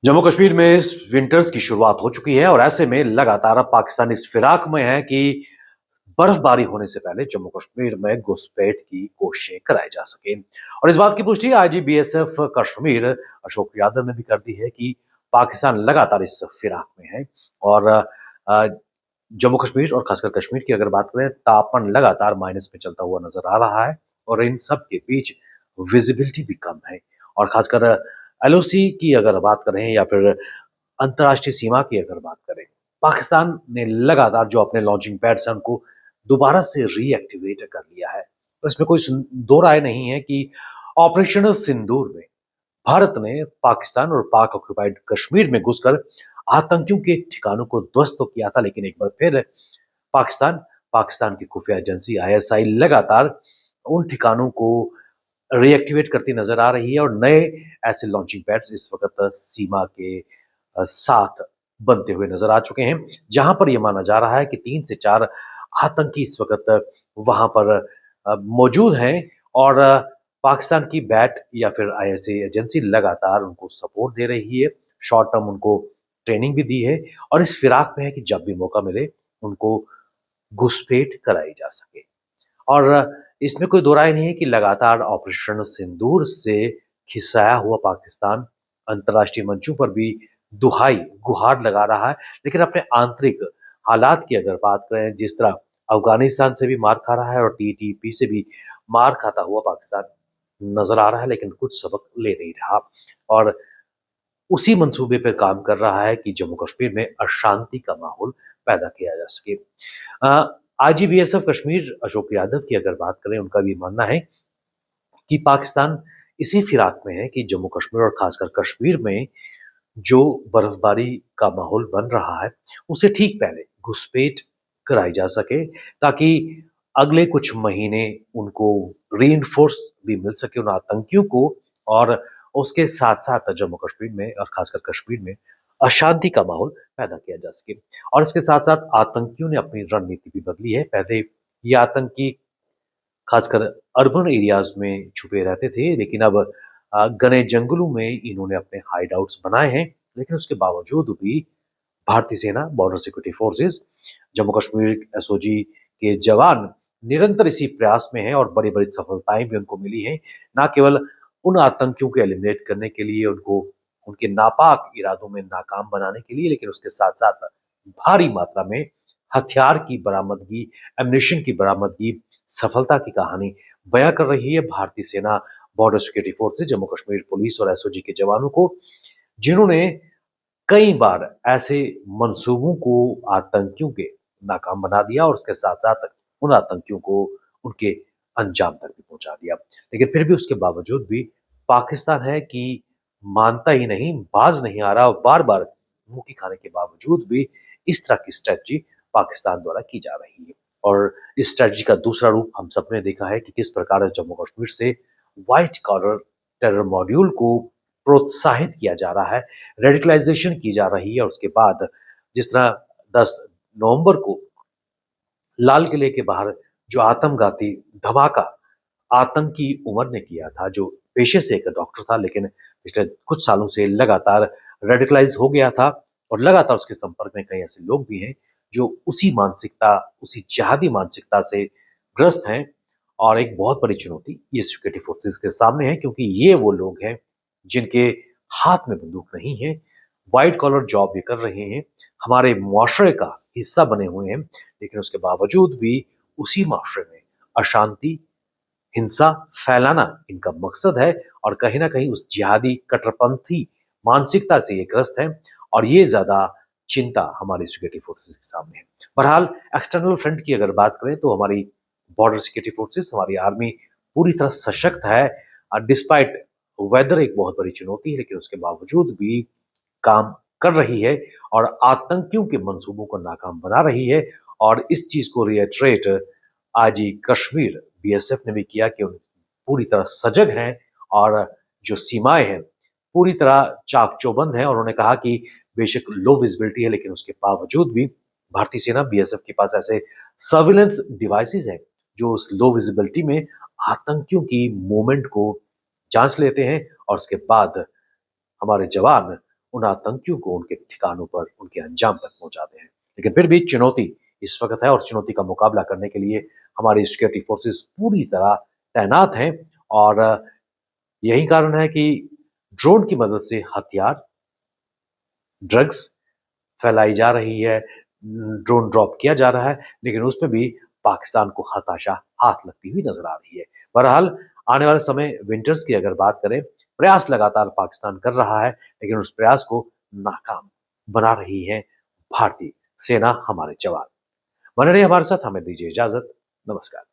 जम्मू कश्मीर में विंटर्स की शुरुआत हो चुकी है और ऐसे में लगातार अब पाकिस्तान इस फिराक में है कि बर्फबारी होने से पहले जम्मू कश्मीर में घुसपैठ की कोशिशें कराई जा सके। और इस बात की पुष्टि आईजी बीएसएफ कश्मीर अशोक यादव ने भी कर दी है कि पाकिस्तान लगातार इस फिराक में है। और जम्मू कश्मीर और खासकर कश्मीर की अगर बात करें, तापमान लगातार माइनस में चलता हुआ नजर आ रहा है और इन सब के बीच विजिबिलिटी भी कम है। और खासकर एलओसी की अगर बात करें या फिर अंतर्राष्ट्रीय सीमा की अगर बात करें, पाकिस्तान ने लगातार जो अपने लॉन्चिंग पैड्स हैं उनको दोबारा से रीएक्टिवेट कर लिया है। तो इसमें कोई दो राय नहीं है कि ऑपरेशन सिंदूर में भारत ने पाकिस्तान और पाक ऑक्युपाइड कश्मीर में घुसकर आतंकियों के ठिकानों को ध्वस्त तो किया था, लेकिन एक बार फिर पाकिस्तान पाकिस्तान की खुफिया एजेंसी आईएसआई लगातार उन ठिकानों को रीएक्टिवेट करती नजर आ रही है और नए ऐसे लॉन्चिंग पैड्स इस वक्त सीमा के साथ बनते हुए नजर आ चुके हैं, जहां पर यह माना जा रहा है कि 3 से 4 आतंकी इस वक्त वहां पर मौजूद हैं। और पाकिस्तान की बैट या फिर आईएसआई एजेंसी लगातार उनको सपोर्ट दे रही है, शॉर्ट टर्म उनको ट्रेनिंग भी दी है और इस फिराक में है कि जब भी मौका मिले उनको घुसपैठ कराई जा सके। और इसमें कोई दो राय नहीं है कि लगातार ऑपरेशन सिंदूर से खिसाया हुआ पाकिस्तान अंतर्राष्ट्रीय मंचों पर भी दुहाई गुहार लगा रहा है, लेकिन अपने आंतरिक हालात की अगर बात करें, जिस तरह अफगानिस्तान से भी मार खा रहा है और टीटीपी से भी मार खाता हुआ पाकिस्तान नजर आ रहा है, लेकिन कुछ सबक ले नहीं रहा और उसी मंसूबे पर काम कर रहा है कि जम्मू कश्मीर में अशांति का माहौल पैदा किया जा सके। आईजीबीएसएफ कश्मीर अशोक यादव की अगर बात करें, उनका भी मानना है कि पाकिस्तान इसी फिराक में है कि जम्मू कश्मीर और खासकर कश्मीर में जो बर्फबारी का माहौल बन रहा है उसे ठीक पहले घुसपैठ कराई जा सके, ताकि अगले कुछ महीने उनको रीइंफोर्स भी मिल सके उन आतंकियों को। और उसके साथ साथ जम्मू कश्मीर में और खासकर कश्मीर में अशांति का माहौल पैदा किया जा सके। और इसके साथ साथ आतंकियों ने अपनी रणनीति भी बदली है। पहले ये आतंकी खासकर अर्बन एरियाज में छुपे रहते थे, लेकिन अब घने जंगलों में इन्होंने अपने हाइड आउट्स बनाए हैं। लेकिन उसके बावजूद भी भारतीय सेना, border security forces, Jammu Kashmir SOG के जवान निरंतर इसी प्रयास में हैं और बड़ी बड़ी सफलताएं भी उनको मिली हैं। न केवल उन आतंकियों को एलिमिनेट करने के लिए, उनको उनके नापाक इरादों में नाकाम बनाने के लिए, लेकिन उसके साथ साथ भारी मात्रा में हथियार की बरामदगी, एम्युनिशन की बरामदगी, सफलता की कहानी बयां कर रही है भारतीय सेना, border security forces, Jammu Kashmir police और एसओजी के जवानों को, जिन्होंने कई बार ऐसे मंसूबों को आतंकियों के नाकाम बना दिया और उसके साथ साथ उन आतंकियों को उनके अंजाम तक भी पहुंचा दिया। लेकिन फिर भी उसके बावजूद भी पाकिस्तान है कि मानता ही नहीं, बाज नहीं आ रहा और बार बार मुंह की खाने के बावजूद भी इस तरह की स्ट्रेटजी पाकिस्तान द्वारा की जा रही है। और इस स्ट्रेटजी का दूसरा रूप हम सबने देखा है कि किस प्रकार जम्मू कश्मीर से व्हाइट कॉलर टेरर मॉड्यूल को प्रोत्साहित किया जा रहा है, रेडिकलाइजेशन की जा रही है। और उसके बाद जिस तरह 10 नवंबर को लाल किले के बाहर जो आत्मघाती धमाका आतंकी उमर ने किया था, जो पेशे से एक डॉक्टर था लेकिन पिछले कुछ सालों से लगातार रेडिकलाइज हो गया था और लगातार उसके संपर्क में कई ऐसे लोग भी हैं जो उसी मानसिकता, उसी जिहादी मानसिकता से ग्रस्त हैं। और एक बहुत बड़ी चुनौती ये सिक्योरिटी फोर्सेस के सामने है, क्योंकि ये वो लोग हैं जिनके हाथ में बंदूक नहीं है, व्हाइट कॉलर जॉब ये कर रहे हैं, हमारे मुआशरे का हिस्सा बने हुए हैं, लेकिन उसके बावजूद भी उसी मुआशरे में अशांति, हिंसा फैलाना इनका मकसद है। और कहीं ना कहीं उस जिहादी कट्टरपंथी मानसिकता से ये ग्रस्त है और ये ज्यादा चिंता हमारी सिक्योरिटी फोर्सेस के सामने है। बहरहाल एक्सटर्नल फ्रंट की अगर बात करें तो हमारी बॉर्डर सिक्योरिटी फोर्सेस, हमारी आर्मी पूरी तरह सशक्त है। डिस्पाइट वेदर एक बहुत बड़ी चुनौती है, लेकिन उसके बावजूद भी काम कर रही है और आतंकियों के मंसूबों को नाकाम बना रही है। और इस चीज को रिएट्रेट आज ही कश्मीर बीएसएफ ने भी किया कि पूरी तरह सजग हैं और जो सीमाएं हैं पूरी तरह चाक चौबंद हैं। और उन्होंने कहा कि बेशक लो विजिबिलिटी है, लेकिन उसके बावजूद भी भारतीय सेना बीएसएफ के पास ऐसे सर्विलेंस डिवाइसेस हैं जो उस लो विजिबिलिटी में आतंकियों की मूवमेंट को जांच लेते हैं और उसके बाद हमारे जवान उन आतंकियों को उनके ठिकानों पर, उनके अंजाम तक पहुंचाते हैं। लेकिन फिर भी चुनौती इस वक्त है और चुनौती का मुकाबला करने के लिए हमारी सिक्योरिटी फोर्सेस पूरी तरह तैनात हैं और यही कारण है कि ड्रोन की मदद से हथियार, ड्रग्स फैलाई जा रही है, ड्रोन ड्रॉप किया जा रहा है, लेकिन उसमें भी पाकिस्तान को हताशा हाथ लगती हुई नजर आ रही है। बहरहाल आने वाले समय विंटर्स की अगर बात करें, प्रयास लगातार पाकिस्तान कर रहा है, लेकिन उस प्रयास को नाकाम बना रही है भारतीय सेना, हमारे जवान। बने रहिए हमारे साथ, हमें दीजिए इजाजत। नमस्कार।